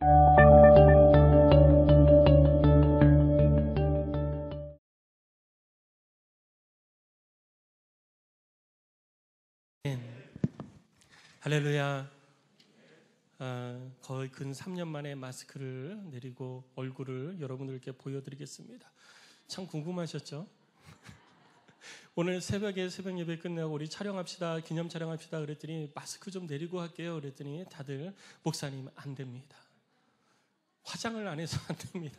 할렐루야. 거의 근 3년 만에 마스크를 내리고 얼굴을 여러분들께 보여드리겠습니다. 참 궁금하셨죠? 오늘 새벽에 새벽 예배 끝나고 우리 촬영합시다, 기념 촬영합시다 그랬더니 마스크 좀 내리고 할게요 그랬더니 다들 목사님 안 됩니다. 화장을 안 해서 안 됩니다.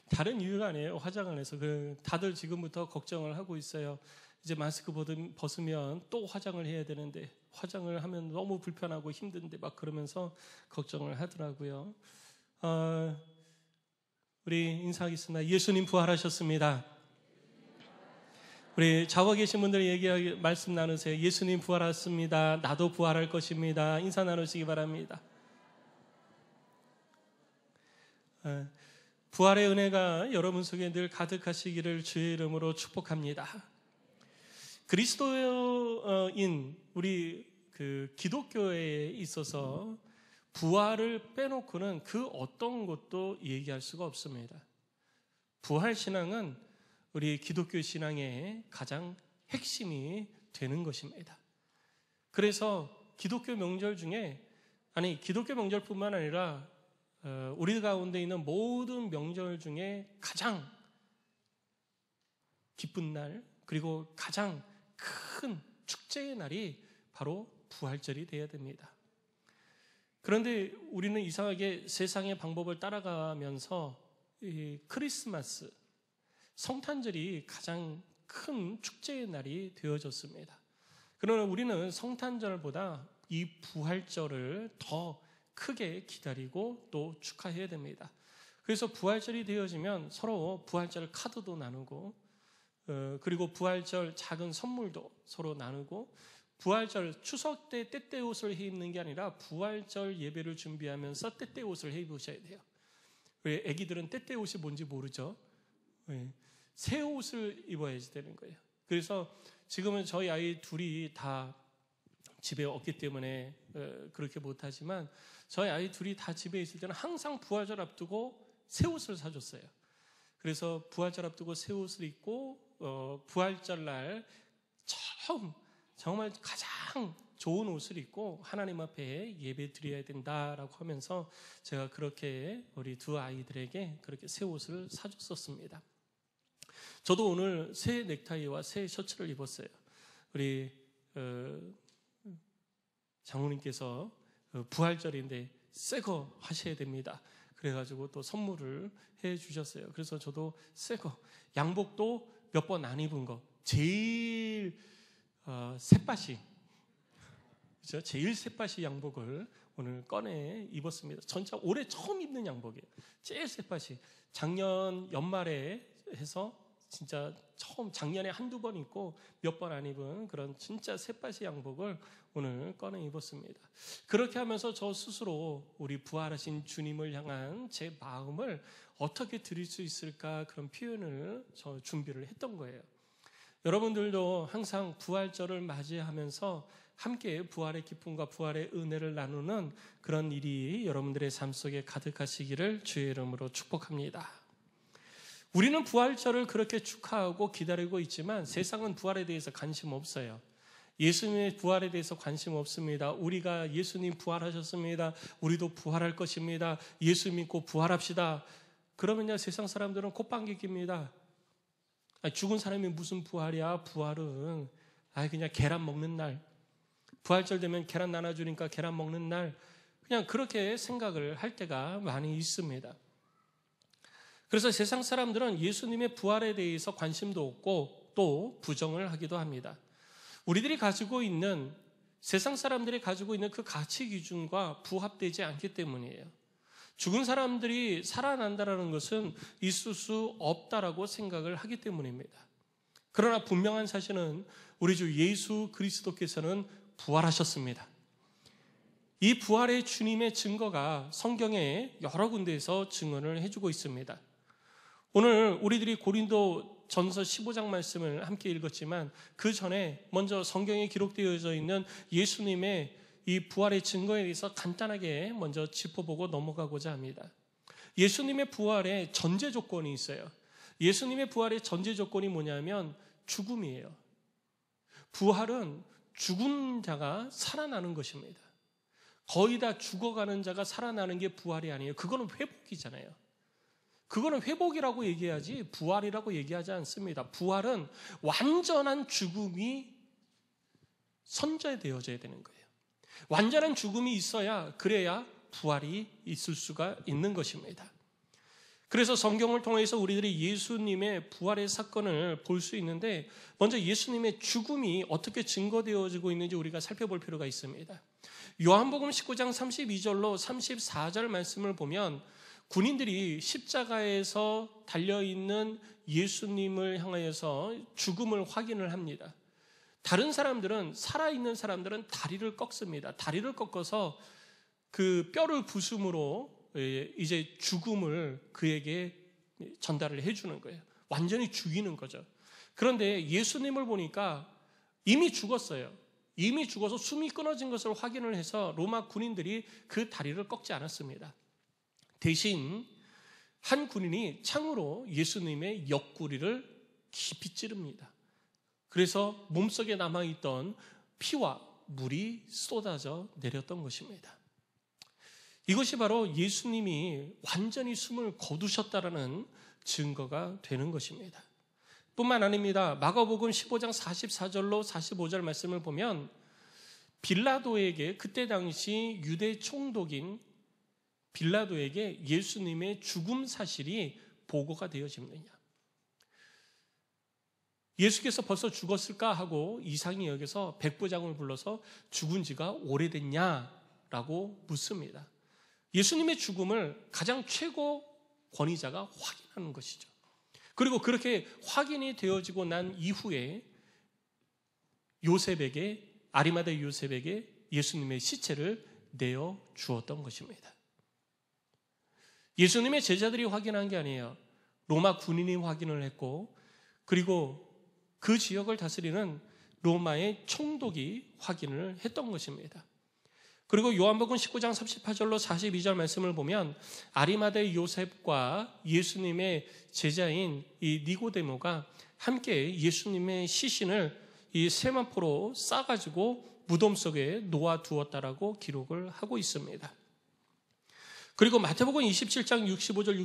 다른 이유가 아니에요. 화장을 해서. 다들 지금부터 걱정을 하고 있어요. 이제 마스크 벗으면 또 화장을 해야 되는데, 화장을 하면 너무 불편하고 힘든데 막 그러면서 걱정을 하더라고요. 우리 인사하겠습니다. 예수님 부활하셨습니다. 우리 좌우에 계신 분들 말씀 나누세요. 예수님 부활하셨습니다. 나도 부활할 것입니다. 인사 나누시기 바랍니다. 부활의 은혜가 여러분 속에 늘 가득하시기를 주의 이름으로 축복합니다. 그리스도인 우리 기독교에 있어서 부활을 빼놓고는 그 어떤 것도 얘기할 수가 없습니다. 부활 신앙은 우리 기독교 신앙의 가장 핵심이 되는 것입니다. 그래서 기독교 명절 중에, 기독교 명절뿐만 아니라 우리 가운데 있는 모든 명절 중에 가장 기쁜 날, 그리고 가장 큰 축제의 날이 바로 부활절이 되어야 됩니다. 그런데 우리는 이상하게 세상의 방법을 따라가면서 이 크리스마스, 성탄절이 가장 큰 축제의 날이 되어졌습니다. 그러나 우리는 성탄절보다 이 부활절을 더 크게 기다리고 또 축하해야 됩니다. 그래서 부활절이 되어지면 서로 부활절 카드도 나누고, 그리고 부활절 작은 선물도 서로 나누고, 부활절 추석 때 때때 옷을 해 입는 게 아니라 부활절 예배를 준비하면서 때때 옷을 해 입으셔야 돼요. 왜 아기들은 때때 옷이 뭔지 모르죠? 새 옷을 입어야지 되는 거예요. 그래서 지금은 저희 아이 둘이 다 집에 없기 때문에 그렇게 못하지만, 저희 아이 둘이 다 집에 있을 때는 항상 부활절 앞두고 새 옷을 사줬어요. 그래서 부활절 앞두고 새 옷을 입고 부활절 날 처음 정말 가장 좋은 옷을 입고 하나님 앞에 예배 드려야 된다라고 하면서 제가 그렇게 우리 두 아이들에게 그렇게 새 옷을 사줬었습니다. 저도 오늘 새 넥타이와 새 셔츠를 입었어요. 우리 장모님께서 부활절인데 새 거 하셔야 됩니다. 그래가지고 또 선물을 해 주셨어요. 그래서 저도 새 거, 양복도 몇 번 안 입은 거, 제일 셋바시, 그렇죠? 제일 셋바시 양복을 오늘 꺼내 입었습니다. 진짜 올해 처음 입는 양복이에요. 제일 셋바시. 작년 연말에 해서 진짜 처음, 작년에 한두 번 입고 몇 번 안 입은 그런 진짜 셋바시 양복을 오늘 꺼내 입었습니다. 그렇게 하면서 저 스스로 우리 부활하신 주님을 향한 제 마음을 어떻게 드릴 수 있을까, 그런 표현을 저 준비를 했던 거예요. 여러분들도 항상 부활절을 맞이하면서 함께 부활의 기쁨과 부활의 은혜를 나누는 그런 일이 여러분들의 삶 속에 가득하시기를 주의 이름으로 축복합니다. 우리는 부활절을 그렇게 축하하고 기다리고 있지만 세상은 부활에 대해서 관심 없어요. 예수님의 부활에 대해서 관심 없습니다. 우리가 예수님 부활하셨습니다. 우리도 부활할 것입니다. 예수 믿고 부활합시다. 그러면요, 세상 사람들은 콧방귀 낍니다. 죽은 사람이 무슨 부활이야? 부활은 그냥 계란 먹는 날, 부활절 되면 계란 나눠주니까 계란 먹는 날, 그냥 그렇게 생각을 할 때가 많이 있습니다. 그래서 세상 사람들은 예수님의 부활에 대해서 관심도 없고 또 부정을 하기도 합니다. 우리들이 가지고 있는, 세상 사람들이 가지고 있는 그 가치 기준과 부합되지 않기 때문이에요. 죽은 사람들이 살아난다는 것은 있을 수 없다라고 생각을 하기 때문입니다. 그러나 분명한 사실은 우리 주 예수 그리스도께서는 부활하셨습니다. 이 부활의 주님의 증거가 성경에 여러 군데에서 증언을 해주고 있습니다. 오늘 우리들이 고린도 전서 15장 말씀을 함께 읽었지만 그 전에 먼저 성경에 기록되어져 있는 예수님의 이 부활의 증거에 대해서 간단하게 먼저 짚어보고 넘어가고자 합니다. 예수님의 부활에 전제 조건이 있어요. 예수님의 부활의 전제 조건이 뭐냐면 죽음이에요. 부활은 죽은 자가 살아나는 것입니다. 거의 다 죽어가는 자가 살아나는 게 부활이 아니에요. 그거는 회복이잖아요. 그거는 회복이라고 얘기하지 부활이라고 얘기하지 않습니다. 부활은 완전한 죽음이 선제되어져야 되는 거예요. 완전한 죽음이 있어야 그래야 부활이 있을 수가 있는 것입니다. 그래서 성경을 통해서 우리들이 예수님의 부활의 사건을 볼 수 있는데 먼저 예수님의 죽음이 어떻게 증거되어지고 있는지 우리가 살펴볼 필요가 있습니다. 요한복음 19장 32절로 34절 말씀을 보면 군인들이 십자가에서 달려있는 예수님을 향하여서 죽음을 확인을 합니다. 다른 사람들은, 살아있는 사람들은 다리를 꺾습니다. 다리를 꺾어서 그 뼈를 부숨으로 이제 죽음을 그에게 전달을 해주는 거예요. 완전히 죽이는 거죠. 그런데 예수님을 보니까 이미 죽었어요. 이미 죽어서 숨이 끊어진 것을 확인을 해서 로마 군인들이 그 다리를 꺾지 않았습니다. 대신 한 군인이 창으로 예수님의 옆구리를 깊이 찌릅니다. 그래서 몸속에 남아있던 피와 물이 쏟아져 내렸던 것입니다. 이것이 바로 예수님이 완전히 숨을 거두셨다라는 증거가 되는 것입니다. 뿐만 아닙니다. 마가복음 15장 44절로 45절 말씀을 보면 빌라도에게 그때 당시 유대 총독인 빌라도에게 예수님의 죽음 사실이 보고가 되어집니다. 예수께서 벌써 죽었을까 하고 이상히 여겨서 백부장을 불러서 죽은 지가 오래됐냐라고 묻습니다. 예수님의 죽음을 가장 최고 권위자가 확인하는 것이죠. 그리고 그렇게 확인이 되어지고 난 이후에 요셉에게, 아리마대 요셉에게 예수님의 시체를 내어 주었던 것입니다. 예수님의 제자들이 확인한 게 아니에요. 로마 군인이 확인을 했고, 그리고 그 지역을 다스리는 로마의 총독이 확인을 했던 것입니다. 그리고 요한복음 19장 38절로 42절 말씀을 보면 아리마대 요셉과 예수님의 제자인 이 니고데모가 함께 예수님의 시신을 이 세마포로 싸가지고 무덤 속에 놓아두었다라고 기록을 하고 있습니다. 그리고 마태복음 27장 65절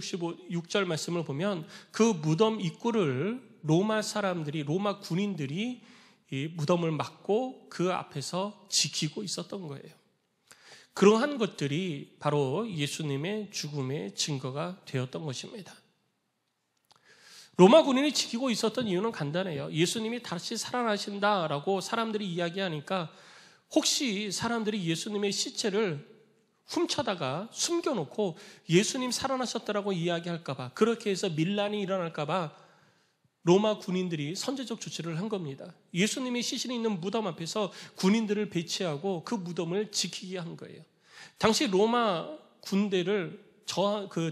66절 말씀을 보면 그 무덤 입구를 로마 사람들이, 로마 군인들이 이 무덤을 막고 그 앞에서 지키고 있었던 거예요. 그러한 것들이 바로 예수님의 죽음의 증거가 되었던 것입니다. 로마 군인이 지키고 있었던 이유는 간단해요. 예수님이 다시 살아나신다라고 사람들이 이야기하니까 혹시 사람들이 예수님의 시체를 훔쳐다가 숨겨놓고 예수님 살아나셨다라고 이야기할까봐, 그렇게 해서 밀란이 일어날까봐 로마 군인들이 선제적 조치를 한 겁니다. 예수님의 시신이 있는 무덤 앞에서 군인들을 배치하고 그 무덤을 지키게 한 거예요. 당시 로마 군대를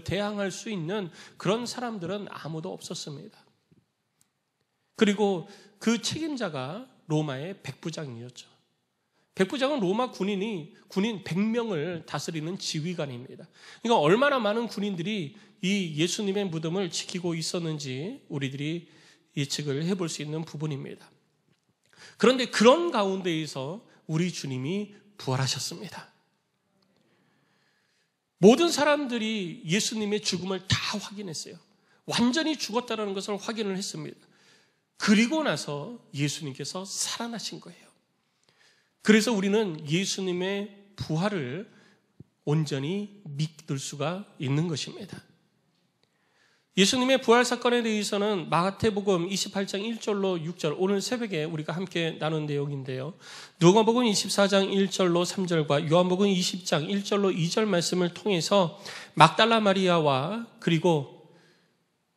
대항할 수 있는 그런 사람들은 아무도 없었습니다. 그리고 그 책임자가 로마의 백부장이었죠. 백부장은 로마 군인 100명을 다스리는 지휘관입니다. 그러니까 얼마나 많은 군인들이 이 예수님의 무덤을 지키고 있었는지 우리들이 예측을 해볼 수 있는 부분입니다. 그런데 그런 가운데에서 우리 주님이 부활하셨습니다. 모든 사람들이 예수님의 죽음을 다 확인했어요. 완전히 죽었다는 것을 확인을 했습니다. 그리고 나서 예수님께서 살아나신 거예요. 그래서 우리는 예수님의 부활을 온전히 믿을 수가 있는 것입니다. 예수님의 부활 사건에 대해서는 마태복음 28장 1절로 6절, 오늘 새벽에 우리가 함께 나눈 내용인데요. 누가복음 24장 1절로 3절과 요한복음 20장 1절로 2절 말씀을 통해서 막달라 마리아와 그리고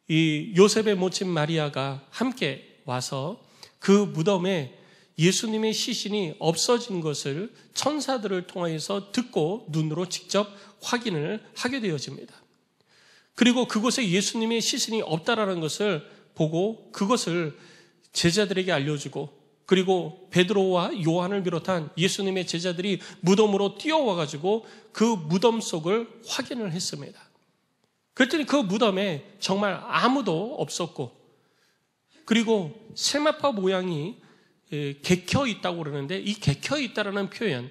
이 요셉의 모친 마리아가 함께 와서 그 무덤에 예수님의 시신이 없어진 것을 천사들을 통해서 듣고 눈으로 직접 확인을 하게 되어집니다. 그리고 그곳에 예수님의 시신이 없다라는 것을 보고 그것을 제자들에게 알려주고 그리고 베드로와 요한을 비롯한 예수님의 제자들이 무덤으로 뛰어와가지고 그 무덤 속을 확인을 했습니다. 그랬더니 그 무덤에 정말 아무도 없었고, 그리고 세마포 모양이 개켜 있다고 그러는데, 이 개켜 있다라는 표현,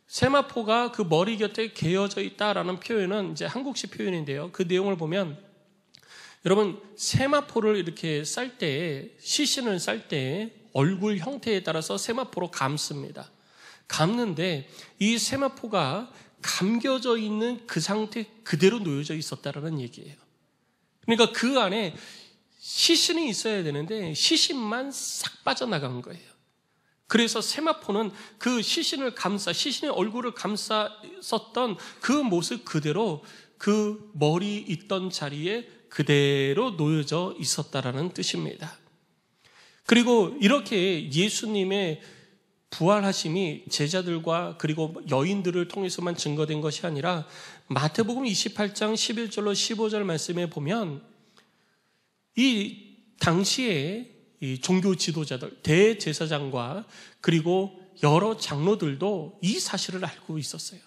세마포가 그 머리 곁에 개어져 있다라는 표현은 이제 한국식 표현인데요. 그 내용을 보면, 여러분, 세마포를 이렇게 쌀 때, 시신을 쌀 때 얼굴 형태에 따라서 세마포로 감습니다. 감는데 이 세마포가 감겨져 있는 그 상태 그대로 놓여져 있었다라는 얘기예요. 그러니까 그 안에 시신이 있어야 되는데 시신만 싹 빠져나간 거예요. 그래서 세마포는 그 시신의 얼굴을 감쌌었던 그 모습 그대로 그 머리 있던 자리에 그대로 놓여져 있었다라는 뜻입니다. 그리고 이렇게 예수님의 부활하심이 제자들과 그리고 여인들을 통해서만 증거된 것이 아니라 마태복음 28장 11절로 15절 말씀에 보면 이 당시에 이 종교 지도자들, 대제사장과 그리고 여러 장로들도 이 사실을 알고 있었어요.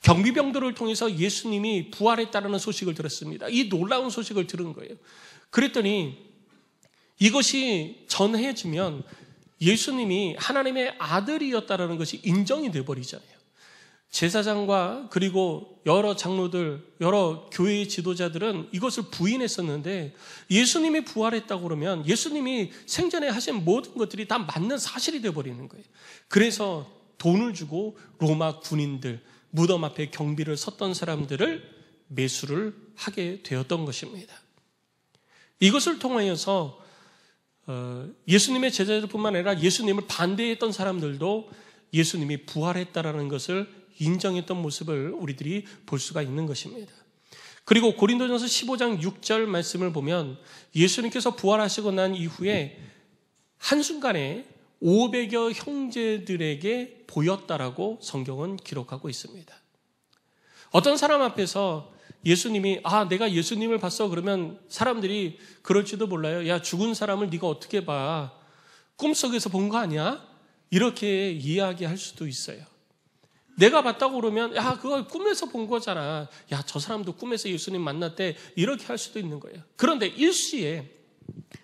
경비병들을 통해서 예수님이 부활했다는 소식을 들었습니다. 이 놀라운 소식을 들은 거예요. 그랬더니 이것이 전해지면 예수님이 하나님의 아들이었다는 것이 인정이 돼버리잖아요. 제사장과 그리고 여러 장로들, 여러 교회의 지도자들은 이것을 부인했었는데 예수님이 부활했다고 그러면 예수님이 생전에 하신 모든 것들이 다 맞는 사실이 돼버리는 거예요. 그래서 돈을 주고 로마 군인들, 무덤 앞에 경비를 섰던 사람들을 매수를 하게 되었던 것입니다. 이것을 통하여서 예수님의 제자들뿐만 아니라 예수님을 반대했던 사람들도 예수님이 부활했다라는 것을 인정했던 모습을 우리들이 볼 수가 있는 것입니다. 그리고 고린도전서 15장 6절 말씀을 보면 예수님께서 부활하시고 난 이후에 한순간에 500여 형제들에게 보였다라고 성경은 기록하고 있습니다. 어떤 사람 앞에서 예수님이 내가 예수님을 봤어 그러면 사람들이 그럴지도 몰라요. 야, 죽은 사람을 네가 어떻게 봐? 꿈속에서 본 거 아니야? 이렇게 이야기할 수도 있어요. 내가 봤다고 그러면 야, 그거 꿈에서 본 거잖아. 야, 저 사람도 꿈에서 예수님 만났대. 이렇게 할 수도 있는 거예요. 그런데 일시에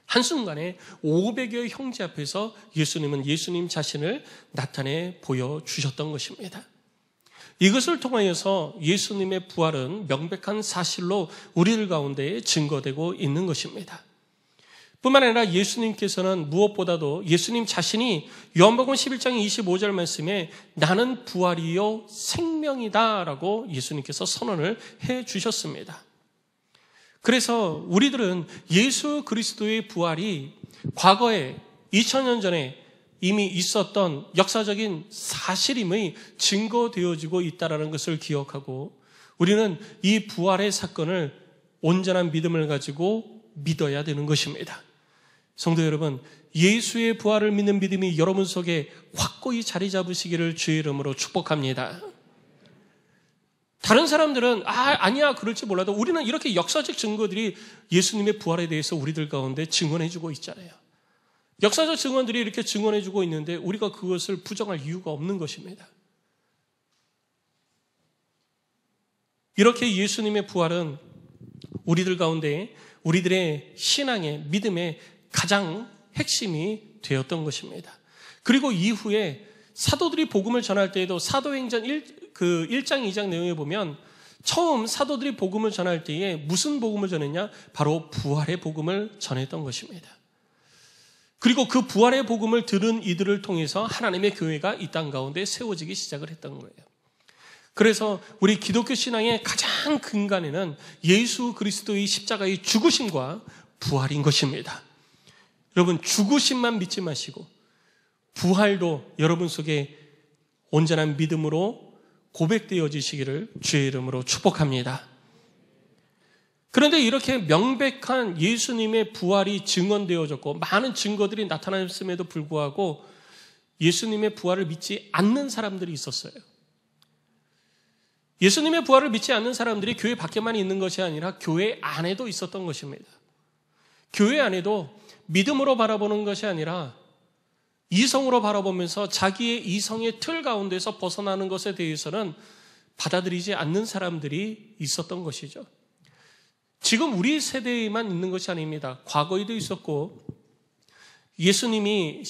한순간에 500여 형제 앞에서 예수님은 예수님 자신을 나타내 보여주셨던 것입니다. 이것을 통하여서 예수님의 부활은 명백한 사실로 우리들 가운데 증거되고 있는 것입니다. 뿐만 아니라 예수님께서는 무엇보다도 예수님 자신이 요한복음 11장 25절 말씀에 나는 부활이요 생명이다 라고 예수님께서 선언을 해 주셨습니다. 그래서 우리들은 예수 그리스도의 부활이 과거에 2000년 전에 이미 있었던 역사적인 사실임의 증거되어지고 있다는 것을 기억하고 우리는 이 부활의 사건을 온전한 믿음을 가지고 믿어야 되는 것입니다. 성도 여러분, 예수의 부활을 믿는 믿음이 여러분 속에 확고히 자리 잡으시기를 주의 이름으로 축복합니다. 다른 사람들은 아니야 그럴지 몰라도 우리는 이렇게 역사적 증거들이 예수님의 부활에 대해서 우리들 가운데 증언해주고 있잖아요. 역사적 증언들이 이렇게 증언해주고 있는데 우리가 그것을 부정할 이유가 없는 것입니다. 이렇게 예수님의 부활은 우리들 가운데 우리들의 신앙의 믿음의 가장 핵심이 되었던 것입니다. 그리고 이후에 사도들이 복음을 전할 때에도 사도행전 1장 2장 내용에 보면 처음 사도들이 복음을 전할 때에 무슨 복음을 전했냐? 바로 부활의 복음을 전했던 것입니다. 그리고 그 부활의 복음을 들은 이들을 통해서 하나님의 교회가 이 땅 가운데 세워지기 시작을 했던 거예요. 그래서 우리 기독교 신앙의 가장 근간에는 예수 그리스도의 십자가의 죽으심과 부활인 것입니다. 여러분, 죽으심만 믿지 마시고 부활도 여러분 속에 온전한 믿음으로 고백되어지시기를 주의 이름으로 축복합니다. 그런데 이렇게 명백한 예수님의 부활이 증언되어졌고 많은 증거들이 나타났음에도 불구하고 예수님의 부활을 믿지 않는 사람들이 있었어요. 예수님의 부활을 믿지 않는 사람들이 교회 밖에만 있는 것이 아니라 교회 안에도 있었던 것입니다. 교회 안에도 믿음으로 바라보는 것이 아니라 이성으로 바라보면서 자기의 이성의 틀 가운데서 벗어나는 것에 대해서는 받아들이지 않는 사람들이 있었던 것이죠. 지금 우리 세대에만 있는 것이 아닙니다. 과거에도 있었고 예수님이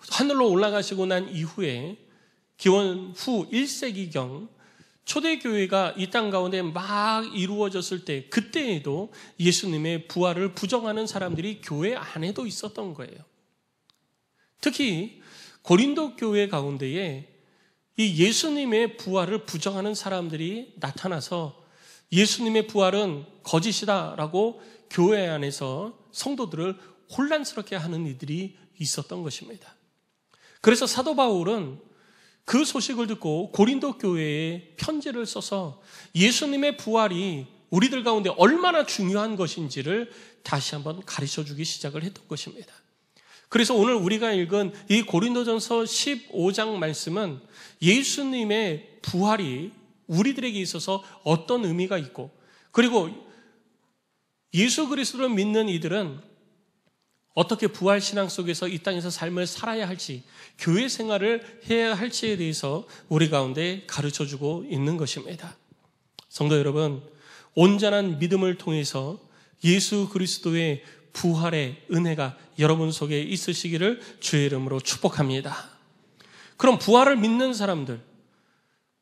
하늘로 올라가시고 난 이후에 기원 후 1세기경 초대교회가 이 땅 가운데 막 이루어졌을 때 그때에도 예수님의 부활을 부정하는 사람들이 교회 안에도 있었던 거예요. 특히 고린도 교회 가운데에 이 예수님의 부활을 부정하는 사람들이 나타나서 예수님의 부활은 거짓이다라고 교회 안에서 성도들을 혼란스럽게 하는 이들이 있었던 것입니다. 그래서 사도 바울은 그 소식을 듣고 고린도 교회에 편지를 써서 예수님의 부활이 우리들 가운데 얼마나 중요한 것인지를 다시 한번 가르쳐주기 시작을 했던 것입니다. 그래서 오늘 우리가 읽은 이 고린도전서 15장 말씀은 예수님의 부활이 우리들에게 있어서 어떤 의미가 있고, 그리고 예수 그리스도를 믿는 이들은 어떻게 부활 신앙 속에서 이 땅에서 삶을 살아야 할지, 교회 생활을 해야 할지에 대해서 우리 가운데 가르쳐주고 있는 것입니다. 성도 여러분, 온전한 믿음을 통해서 예수 그리스도의 부활의 은혜가 여러분 속에 있으시기를 주의 이름으로 축복합니다. 그럼 부활을 믿는 사람들,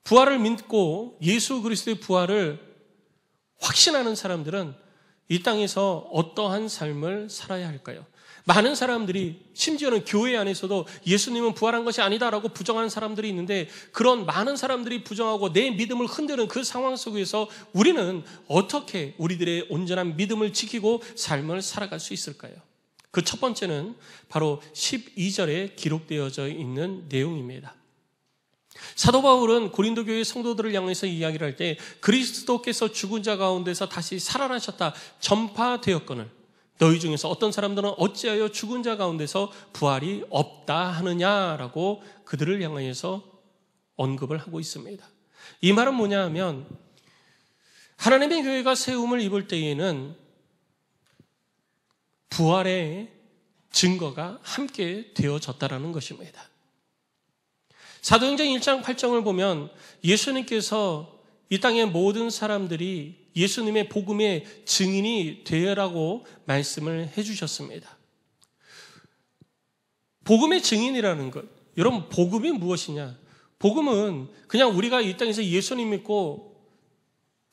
부활을 믿고 예수 그리스도의 부활을 확신하는 사람들은 이 땅에서 어떠한 삶을 살아야 할까요? 많은 사람들이, 심지어는 교회 안에서도 예수님은 부활한 것이 아니다라고 부정하는 사람들이 있는데, 그런 많은 사람들이 부정하고 내 믿음을 흔드는 그 상황 속에서 우리는 어떻게 우리들의 온전한 믿음을 지키고 삶을 살아갈 수 있을까요? 그 첫 번째는 바로 12절에 기록되어져 있는 내용입니다. 사도 바울은 고린도 교회 성도들을 향해서 이야기를 할 때 그리스도께서 죽은 자 가운데서 다시 살아나셨다 전파되었거늘 너희 중에서 어떤 사람들은 어찌하여 죽은 자 가운데서 부활이 없다 하느냐라고 그들을 향하여서 언급을 하고 있습니다. 이 말은 뭐냐 하면 하나님의 교회가 세움을 입을 때에는 부활의 증거가 함께 되어졌다라는 것입니다. 사도행전 1장 8장을 보면 예수님께서 이 땅의 모든 사람들이 예수님의 복음의 증인이 되라고 말씀을 해주셨습니다. 복음의 증인이라는 것, 여러분 복음이 무엇이냐? 복음은 그냥 우리가 이 땅에서 예수님 믿고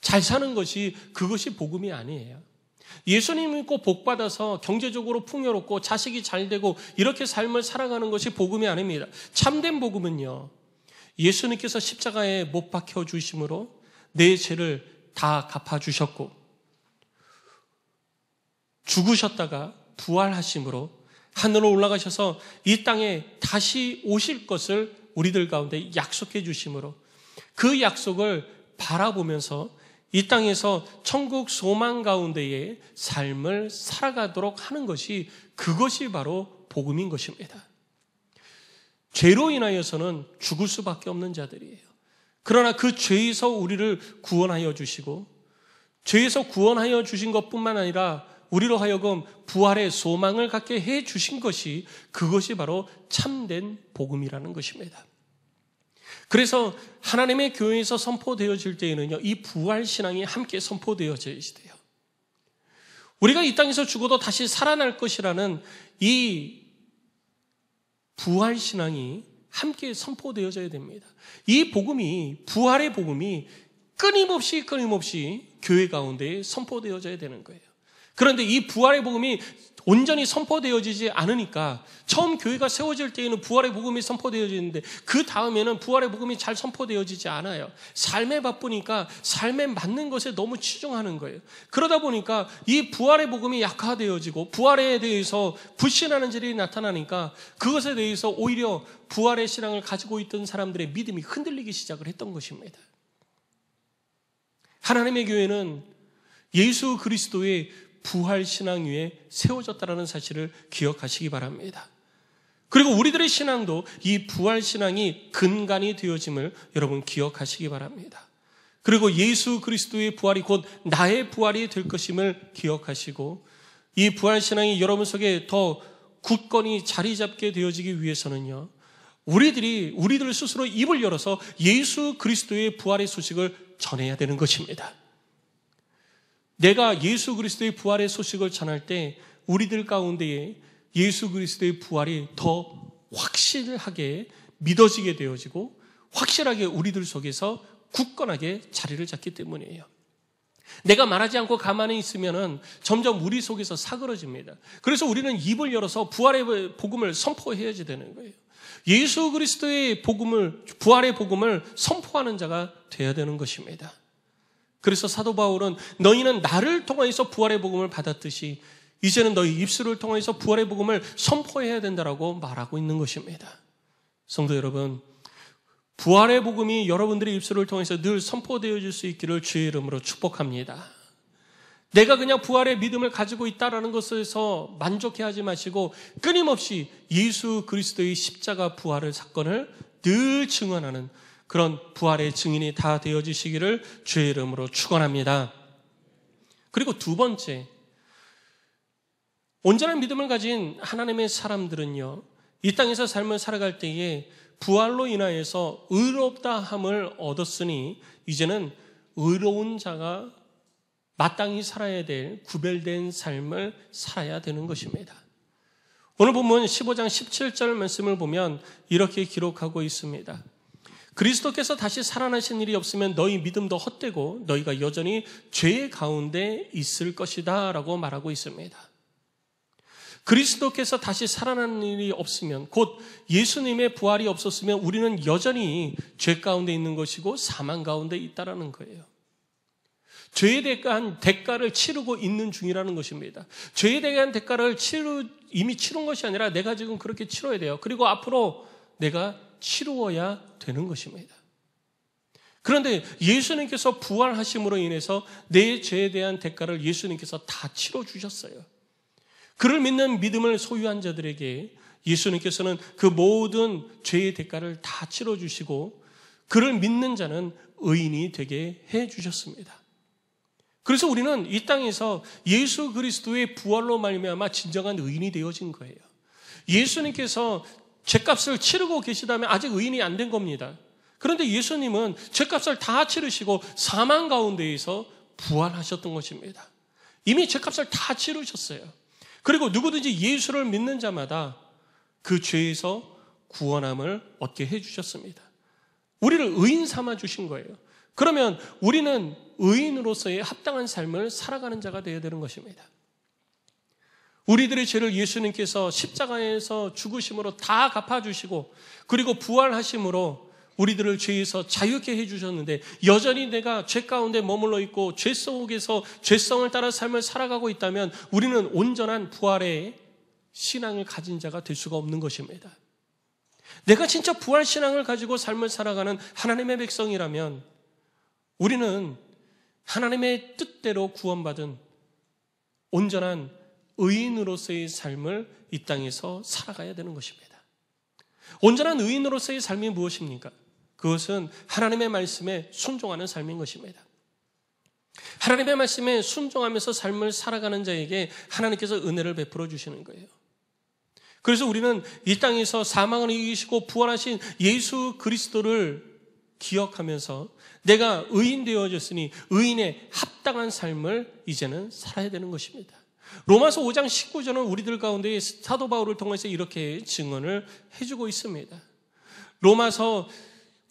잘 사는 것이 그것이 복음이 아니에요. 예수님 믿고 복받아서 경제적으로 풍요롭고 자식이 잘 되고 이렇게 삶을 살아가는 것이 복음이 아닙니다. 참된 복음은요, 예수님께서 십자가에 못 박혀 주심으로 내 죄를 다 갚아주셨고 죽으셨다가 부활하심으로 하늘로 올라가셔서 이 땅에 다시 오실 것을 우리들 가운데 약속해 주심으로 그 약속을 바라보면서 이 땅에서 천국 소망 가운데의 삶을 살아가도록 하는 것이, 그것이 바로 복음인 것입니다. 죄로 인하여서는 죽을 수밖에 없는 자들이에요. 그러나 그 죄에서 우리를 구원하여 주시고 죄에서 구원하여 주신 것뿐만 아니라 우리로 하여금 부활의 소망을 갖게 해 주신 것이, 그것이 바로 참된 복음이라는 것입니다. 그래서 하나님의 교회에서 선포되어질 때에는요, 이 부활신앙이 함께 선포되어져야 돼요. 우리가 이 땅에서 죽어도 다시 살아날 것이라는 이 부활신앙이 함께 선포되어져야 됩니다. 이 복음이, 부활의 복음이 끊임없이 교회 가운데 선포되어져야 되는 거예요. 그런데 이 부활의 복음이 온전히 선포되어지지 않으니까 처음 교회가 세워질 때에는 부활의 복음이 선포되어지는데 그 다음에는 부활의 복음이 잘 선포되어지지 않아요. 삶에 바쁘니까 삶에 맞는 것에 너무 치중하는 거예요. 그러다 보니까 이 부활의 복음이 약화되어지고 부활에 대해서 불신하는 일이 나타나니까 그것에 대해서 오히려 부활의 신앙을 가지고 있던 사람들의 믿음이 흔들리기 시작을 했던 것입니다. 하나님의 교회는 예수 그리스도의 부활 신앙 위에 세워졌다는 사실을 기억하시기 바랍니다. 그리고 우리들의 신앙도 이 부활 신앙이 근간이 되어짐을 여러분 기억하시기 바랍니다. 그리고 예수 그리스도의 부활이 곧 나의 부활이 될 것임을 기억하시고 이 부활 신앙이 여러분 속에 더 굳건히 자리 잡게 되어지기 위해서는요, 우리들 스스로 입을 열어서 예수 그리스도의 부활의 소식을 전해야 되는 것입니다. 내가 예수 그리스도의 부활의 소식을 전할 때 우리들 가운데에 예수 그리스도의 부활이 더 확실하게 믿어지게 되어지고 확실하게 우리들 속에서 굳건하게 자리를 잡기 때문이에요. 내가 말하지 않고 가만히 있으면은 점점 우리 속에서 사그러집니다. 그래서 우리는 입을 열어서 부활의 복음을 선포해야지 되는 거예요. 예수 그리스도의 부활의 복음을 선포하는 자가 되어야 되는 것입니다. 그래서 사도 바울은 너희는 나를 통해서 부활의 복음을 받았듯이 이제는 너희 입술을 통해서 부활의 복음을 선포해야 된다라고 말하고 있는 것입니다. 성도 여러분, 부활의 복음이 여러분들의 입술을 통해서 늘 선포되어질 수 있기를 주의 이름으로 축복합니다. 내가 그냥 부활의 믿음을 가지고 있다라는 것에서 만족해하지 마시고 끊임없이 예수 그리스도의 십자가 부활의 사건을 늘 증언하는 그런 부활의 증인이 다 되어지시기를 주의 이름으로 축원합니다. 그리고 두 번째, 온전한 믿음을 가진 하나님의 사람들은요, 이 땅에서 삶을 살아갈 때에 부활로 인하여서 의롭다함을 얻었으니 이제는 의로운 자가 마땅히 살아야 될 구별된 삶을 살아야 되는 것입니다. 오늘 본문 15장 17절 말씀을 보면 이렇게 기록하고 있습니다. 그리스도께서 다시 살아나신 일이 없으면 너희 믿음도 헛되고 너희가 여전히 죄 가운데 있을 것이다 라고 말하고 있습니다. 그리스도께서 다시 살아나는 일이 없으면, 곧 예수님의 부활이 없었으면 우리는 여전히 죄 가운데 있는 것이고 사망 가운데 있다라는 거예요. 죄에 대한 대가를 치르고 있는 중이라는 것입니다. 죄에 대한 대가를 이미 치른 것이 아니라 내가 지금 그렇게 치러야 돼요. 그리고 앞으로 내가 치루어야 되는 것입니다. 그런데 예수님께서 부활하심으로 인해서 내 죄에 대한 대가를 예수님께서 다 치러주셨어요. 그를 믿는 믿음을 소유한 자들에게 예수님께서는 그 모든 죄의 대가를 다 치러주시고 그를 믿는 자는 의인이 되게 해주셨습니다. 그래서 우리는 이 땅에서 예수 그리스도의 부활로 말미암아 진정한 의인이 되어진 거예요. 예수님께서 죄값을 치르고 계시다면 아직 의인이 안 된 겁니다. 그런데 예수님은 죄값을 다 치르시고 사망 가운데에서 부활하셨던 것입니다. 이미 죄값을 다 치르셨어요. 그리고 누구든지 예수를 믿는 자마다 그 죄에서 구원함을 얻게 해주셨습니다. 우리를 의인 삼아 주신 거예요. 그러면 우리는 의인으로서의 합당한 삶을 살아가는 자가 되어야 되는 것입니다. 우리들의 죄를 예수님께서 십자가에서 죽으심으로 다 갚아주시고 그리고 부활하심으로 우리들을 죄에서 자유케 해주셨는데 여전히 내가 죄 가운데 머물러 있고 죄 속에서 죄성을 따라 삶을 살아가고 있다면 우리는 온전한 부활의 신앙을 가진 자가 될 수가 없는 것입니다. 내가 진짜 부활 신앙을 가지고 삶을 살아가는 하나님의 백성이라면 우리는 하나님의 뜻대로 구원받은 온전한 의인으로서의 삶을 이 땅에서 살아가야 되는 것입니다. 온전한 의인으로서의 삶이 무엇입니까? 그것은 하나님의 말씀에 순종하는 삶인 것입니다. 하나님의 말씀에 순종하면서 삶을 살아가는 자에게 하나님께서 은혜를 베풀어 주시는 거예요. 그래서 우리는 이 땅에서 사망을 이기시고 부활하신 예수 그리스도를 기억하면서 내가 의인 되어졌으니 의인의 합당한 삶을 이제는 살아야 되는 것입니다. 로마서 5장 19절은 우리들 가운데 사도 바울을 통해서 이렇게 증언을 해주고 있습니다. 로마서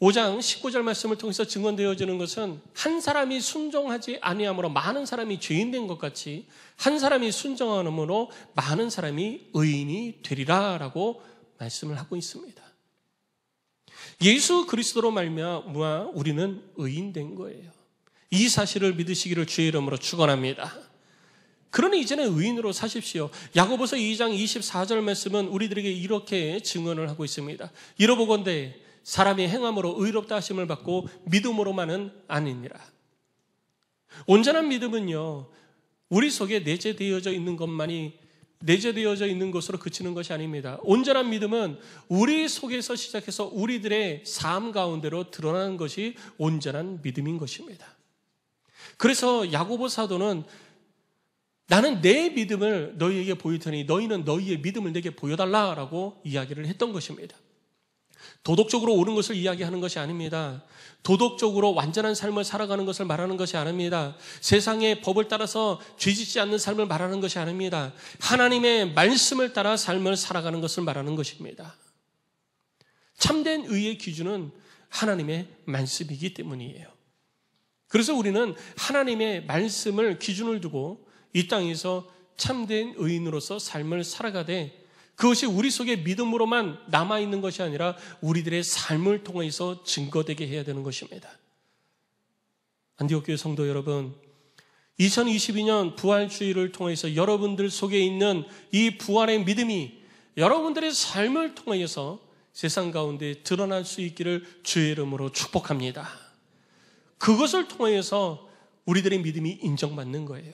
5장 19절 말씀을 통해서 증언되어지는 것은 한 사람이 순종하지 아니함으로 많은 사람이 죄인 된 것 같이 한 사람이 순종함으로 많은 사람이 의인이 되리라 라고 말씀을 하고 있습니다. 예수 그리스도로 말미암아 우리는 의인된 거예요. 이 사실을 믿으시기를 주의 이름으로 축원합니다. 그러니 이제는 의인으로 사십시오. 야고보서 2장 24절 말씀은 우리들에게 이렇게 증언을 하고 있습니다. 이러보건대 사람이 행함으로 의롭다 하심을 받고 믿음으로만은 아니니라. 온전한 믿음은요, 우리 속에 내재되어져 있는 것만이 내재되어져 있는 것으로 그치는 것이 아닙니다. 온전한 믿음은 우리 속에서 시작해서 우리들의 삶 가운데로 드러나는 것이 온전한 믿음인 것입니다. 그래서 야고보 사도는 나는 내 믿음을 너희에게 보일 테니 너희는 너희의 믿음을 내게 보여달라라고 이야기를 했던 것입니다. 도덕적으로 옳은 것을 이야기하는 것이 아닙니다. 도덕적으로 완전한 삶을 살아가는 것을 말하는 것이 아닙니다. 세상의 법을 따라서 죄짓지 않는 삶을 말하는 것이 아닙니다. 하나님의 말씀을 따라 삶을 살아가는 것을 말하는 것입니다. 참된 의의 기준은 하나님의 말씀이기 때문이에요. 그래서 우리는 하나님의 말씀을 기준을 두고 이 땅에서 참된 의인으로서 삶을 살아가되 그것이 우리 속에 믿음으로만 남아있는 것이 아니라 우리들의 삶을 통해서 증거되게 해야 되는 것입니다. 안디옥교회 성도 여러분, 2022년 부활주의를 통해서 여러분들 속에 있는 이 부활의 믿음이 여러분들의 삶을 통해서 세상 가운데 드러날 수 있기를 주의 이름으로 축복합니다. 그것을 통해서 우리들의 믿음이 인정받는 거예요.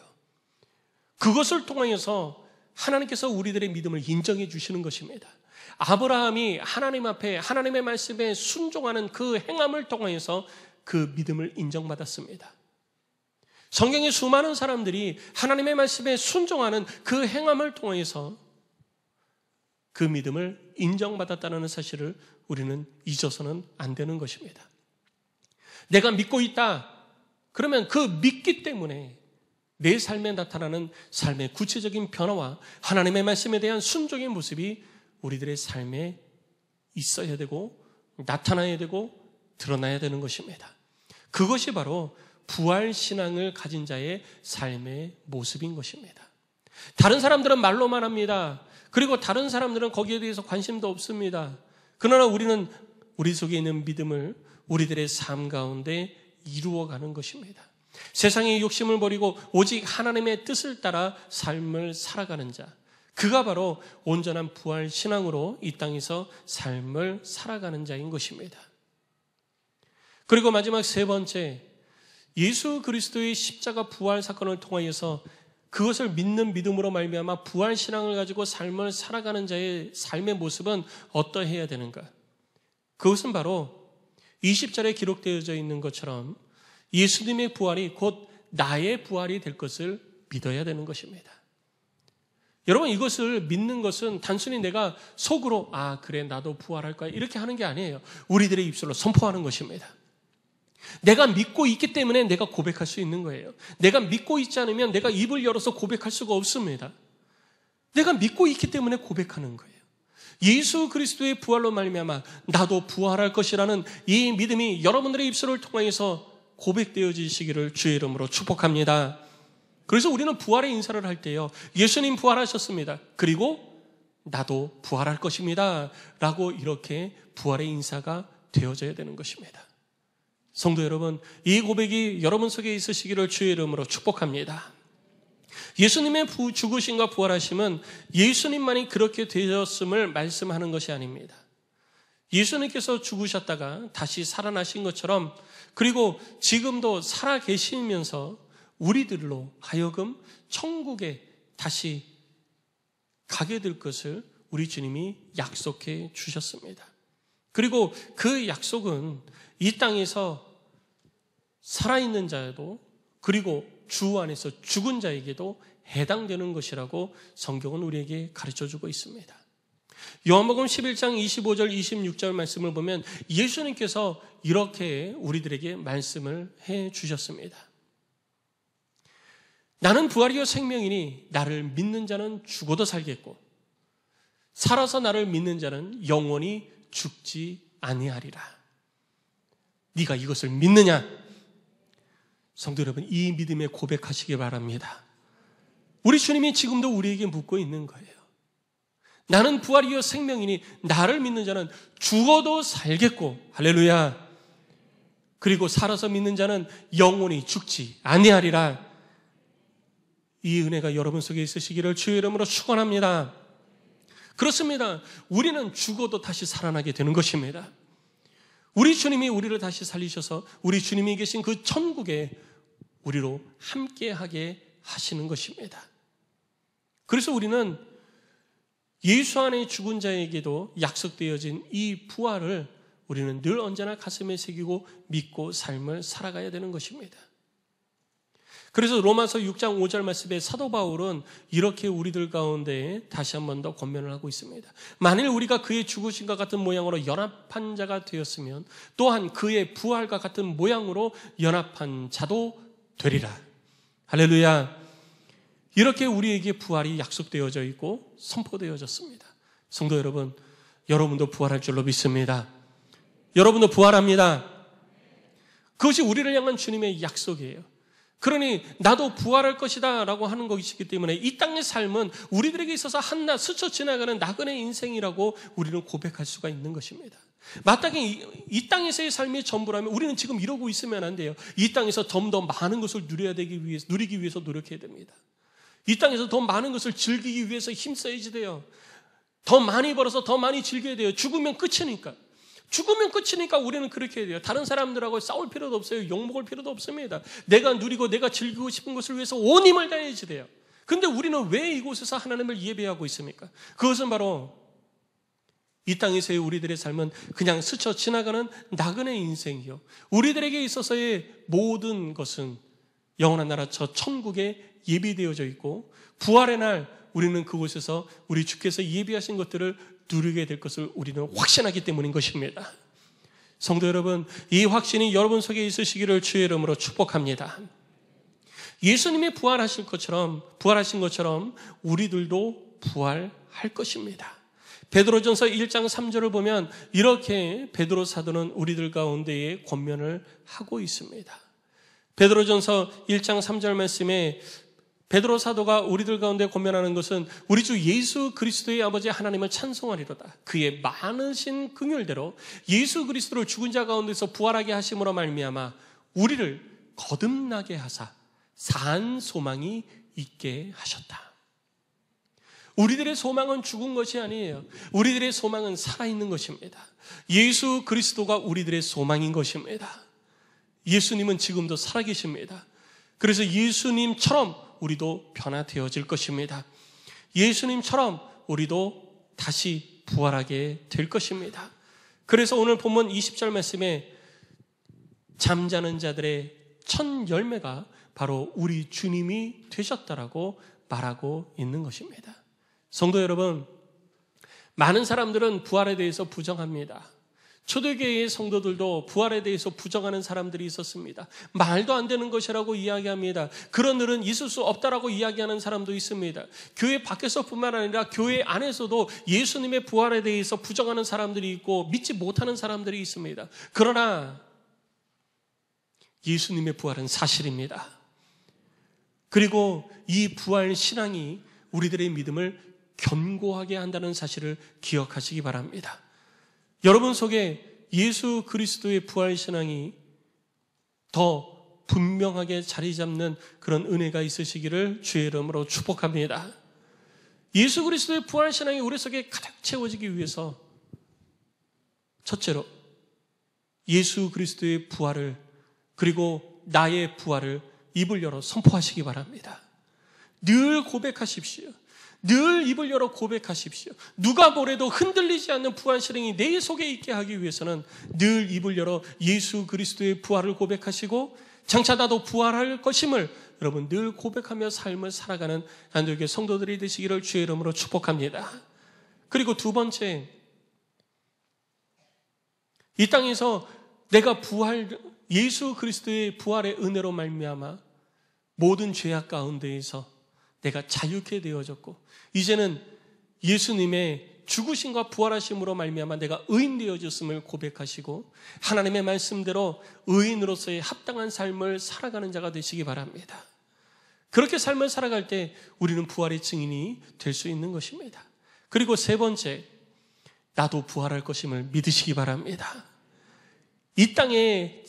그것을 통해서 하나님께서 우리들의 믿음을 인정해 주시는 것입니다. 아브라함이 하나님 앞에 하나님의 말씀에 순종하는 그 행함을 통해서 그 믿음을 인정받았습니다. 성경의 수많은 사람들이 하나님의 말씀에 순종하는 그 행함을 통해서 그 믿음을 인정받았다는 사실을 우리는 잊어서는 안 되는 것입니다. 내가 믿고 있다. 그러면 그 믿기 때문에 내 삶에 나타나는 삶의 구체적인 변화와 하나님의 말씀에 대한 순종의 모습이 우리들의 삶에 있어야 되고 나타나야 되고 드러나야 되는 것입니다. 그것이 바로 부활신앙을 가진 자의 삶의 모습인 것입니다. 다른 사람들은 말로만 합니다. 그리고 다른 사람들은 거기에 대해서 관심도 없습니다. 그러나 우리는 우리 속에 있는 믿음을 우리들의 삶 가운데 이루어가는 것입니다. 세상의 욕심을 버리고 오직 하나님의 뜻을 따라 삶을 살아가는 자, 그가 바로 온전한 부활 신앙으로 이 땅에서 삶을 살아가는 자인 것입니다. 그리고 마지막 세 번째, 예수 그리스도의 십자가 부활 사건을 통하여서 그것을 믿는 믿음으로 말미암아 부활 신앙을 가지고 삶을 살아가는 자의 삶의 모습은 어떠해야 되는가? 그것은 바로 20절에 기록되어져 있는 것처럼 예수님의 부활이 곧 나의 부활이 될 것을 믿어야 되는 것입니다. 여러분, 이것을 믿는 것은 단순히 내가 속으로 그래 나도 부활할 거야 이렇게 하는 게 아니에요. 우리들의 입술로 선포하는 것입니다. 내가 믿고 있기 때문에 내가 고백할 수 있는 거예요. 내가 믿고 있지 않으면 내가 입을 열어서 고백할 수가 없습니다. 내가 믿고 있기 때문에 고백하는 거예요. 예수 그리스도의 부활로 말미암아 나도 부활할 것이라는 이 믿음이 여러분들의 입술을 통해서 고백되어지시기를 주의 이름으로 축복합니다. 그래서 우리는 부활의 인사를 할 때요, 예수님 부활하셨습니다. 그리고 나도 부활할 것입니다. 라고 이렇게 부활의 인사가 되어져야 되는 것입니다. 성도 여러분, 이 고백이 여러분 속에 있으시기를 주의 이름으로 축복합니다. 예수님의 죽으심과 부활하심은 예수님만이 그렇게 되셨음을 말씀하는 것이 아닙니다. 예수님께서 죽으셨다가 다시 살아나신 것처럼, 그리고 지금도 살아 계시면서 우리들로 하여금 천국에 다시 가게 될 것을 우리 주님이 약속해 주셨습니다. 그리고 그 약속은 이 땅에서 살아있는 자에도, 그리고 주 안에서 죽은 자에게도 해당되는 것이라고 성경은 우리에게 가르쳐주고 있습니다. 요한복음 11장 25절 26절 말씀을 보면 예수님께서 이렇게 우리들에게 말씀을 해 주셨습니다. 나는 부활이요 생명이니 나를 믿는 자는 죽어도 살겠고 살아서 나를 믿는 자는 영원히 죽지 아니하리라. 네가 이것을 믿느냐? 성도 여러분, 이 믿음에 고백하시기 바랍니다. 우리 주님이 지금도 우리에게 묻고 있는 거예요. 나는 부활이요 생명이니 나를 믿는 자는 죽어도 살겠고, 할렐루야, 그리고 살아서 믿는 자는 영원히 죽지 아니하리라. 이 은혜가 여러분 속에 있으시기를 주의 이름으로 축원합니다. 그렇습니다. 우리는 죽어도 다시 살아나게 되는 것입니다. 우리 주님이 우리를 다시 살리셔서 우리 주님이 계신 그 천국에 우리로 함께하게 하시는 것입니다. 그래서 우리는 예수 안에 죽은 자에게도 약속되어진 이 부활을 우리는 늘 언제나 가슴에 새기고 믿고 삶을 살아가야 되는 것입니다. 그래서 로마서 6장 5절 말씀에 사도 바울은 이렇게 우리들 가운데 다시 한 번 더 권면을 하고 있습니다. 만일 우리가 그의 죽으심과 같은 모양으로 연합한 자가 되었으면 또한 그의 부활과 같은 모양으로 연합한 자도 되리라. 할렐루야. 이렇게 우리에게 부활이 약속되어져 있고 선포되어졌습니다. 성도 여러분, 여러분도 부활할 줄로 믿습니다. 여러분도 부활합니다. 그것이 우리를 향한 주님의 약속이에요. 그러니 나도 부활할 것이다 라고 하는 것이기 때문에 이 땅의 삶은 우리들에게 있어서 한낱 스쳐 지나가는 나그네 인생이라고 우리는 고백할 수가 있는 것입니다. 마땅히 이 땅에서의 삶이 전부라면 우리는 지금 이러고 있으면 안 돼요. 이 땅에서 좀 더 많은 것을 누리기 위해서 노력해야 됩니다. 이 땅에서 더 많은 것을 즐기기 위해서 힘써야지 돼요. 더 많이 벌어서 더 많이 즐겨야 돼요. 죽으면 끝이니까 우리는 그렇게 해야 돼요. 다른 사람들하고 싸울 필요도 없어요. 욕먹을 필요도 없습니다. 내가 누리고 내가 즐기고 싶은 것을 위해서 온 힘을 다해야지 돼요. 근데 우리는 왜 이곳에서 하나님을 예배하고 있습니까? 그것은 바로 이 땅에서의 우리들의 삶은 그냥 스쳐 지나가는 나그네 인생이요. 우리들에게 있어서의 모든 것은 영원한 나라 저 천국에 예비되어져 있고 부활의 날 우리는 그곳에서 우리 주께서 예비하신 것들을 누리게 될 것을 우리는 확신하기 때문인 것입니다. 성도 여러분, 이 확신이 여러분 속에 있으시기를 주의 이름으로 축복합니다. 예수님이 부활하신 것처럼 우리들도 부활할 것입니다. 베드로전서 1장 3절을 보면 이렇게 베드로 사도는 우리들 가운데에 권면을 하고 있습니다. 베드로전서 1장 3절 말씀에 베드로 사도가 우리들 가운데 권면하는 것은 우리 주 예수 그리스도의 아버지 하나님을 찬송하리로다. 그의 많으신 긍휼대로 예수 그리스도를 죽은 자 가운데서 부활하게 하심으로 말미암아 우리를 거듭나게 하사 산 소망이 있게 하셨다. 우리들의 소망은 죽은 것이 아니에요. 우리들의 소망은 살아있는 것입니다. 예수 그리스도가 우리들의 소망인 것입니다. 예수님은 지금도 살아계십니다. 그래서 예수님처럼 우리도 변화되어질 것입니다. 예수님처럼 우리도 다시 부활하게 될 것입니다. 그래서 오늘 본문 20절 말씀에 잠자는 자들의 첫 열매가 바로 우리 주님이 되셨다라고 말하고 있는 것입니다. 성도 여러분, 많은 사람들은 부활에 대해서 부정합니다. 초대교회의 성도들도 부활에 대해서 부정하는 사람들이 있었습니다. 말도 안 되는 것이라고 이야기합니다. 그런 일은 있을 수 없다라고 이야기하는 사람도 있습니다. 교회 밖에서뿐만 아니라 교회 안에서도 예수님의 부활에 대해서 부정하는 사람들이 있고 믿지 못하는 사람들이 있습니다. 그러나 예수님의 부활은 사실입니다. 그리고 이 부활 신앙이 우리들의 믿음을 견고하게 한다는 사실을 기억하시기 바랍니다. 여러분 속에 예수 그리스도의 부활 신앙이 더 분명하게 자리 잡는 그런 은혜가 있으시기를 주의 이름으로 축복합니다. 예수 그리스도의 부활 신앙이 우리 속에 가득 채워지기 위해서 첫째로 예수 그리스도의 부활을 그리고 나의 부활을 입을 열어 선포하시기 바랍니다. 늘 고백하십시오. 늘 입을 열어 고백하십시오. 누가 뭐래도 흔들리지 않는 부활 신앙이 내 속에 있게 하기 위해서는 늘 입을 열어 예수 그리스도의 부활을 고백하시고 장차 나도 부활할 것임을 여러분 늘 고백하며 삶을 살아가는 안동교회 성도들이 되시기를 주의 이름으로 축복합니다. 그리고 두 번째, 이 땅에서 내가 예수 그리스도의 부활의 은혜로 말미암아 모든 죄악 가운데에서 내가 자유케 되어졌고 이제는 예수님의 죽으심과 부활하심으로 말미암아 내가 의인 되어졌음을 고백하시고 하나님의 말씀대로 의인으로서의 합당한 삶을 살아가는 자가 되시기 바랍니다. 그렇게 삶을 살아갈 때 우리는 부활의 증인이 될 수 있는 것입니다. 그리고 세 번째, 나도 부활할 것임을 믿으시기 바랍니다. 이 땅에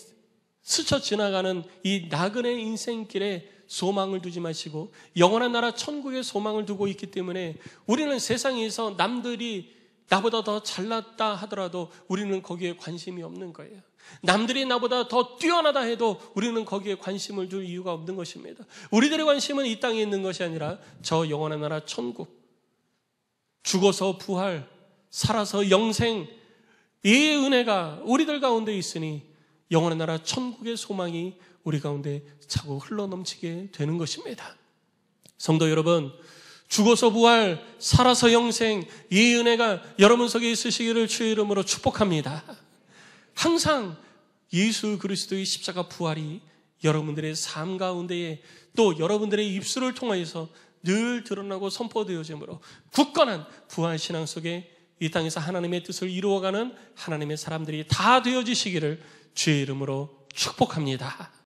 스쳐 지나가는 이 나그네 인생길에 소망을 두지 마시고 영원한 나라 천국에 소망을 두고 있기 때문에 우리는 세상에서 남들이 나보다 더 잘났다 하더라도 우리는 거기에 관심이 없는 거예요. 남들이 나보다 더 뛰어나다 해도 우리는 거기에 관심을 둘 이유가 없는 것입니다. 우리들의 관심은 이 땅에 있는 것이 아니라 저 영원한 나라 천국, 죽어서 부활, 살아서 영생, 이 은혜가 우리들 가운데 있으니 영원한 나라 천국의 소망이 우리 가운데 차고 흘러넘치게 되는 것입니다. 성도 여러분, 죽어서 부활, 살아서 영생, 이 은혜가 여러분 속에 있으시기를 주의 이름으로 축복합니다. 항상 예수 그리스도의 십자가 부활이 여러분들의 삶 가운데에 또 여러분들의 입술을 통하여서 늘 드러나고 선포되어지므로 굳건한 부활신앙 속에 이 땅에서 하나님의 뜻을 이루어가는 하나님의 사람들이 다 되어지시기를 주의 이름으로 축복합니다.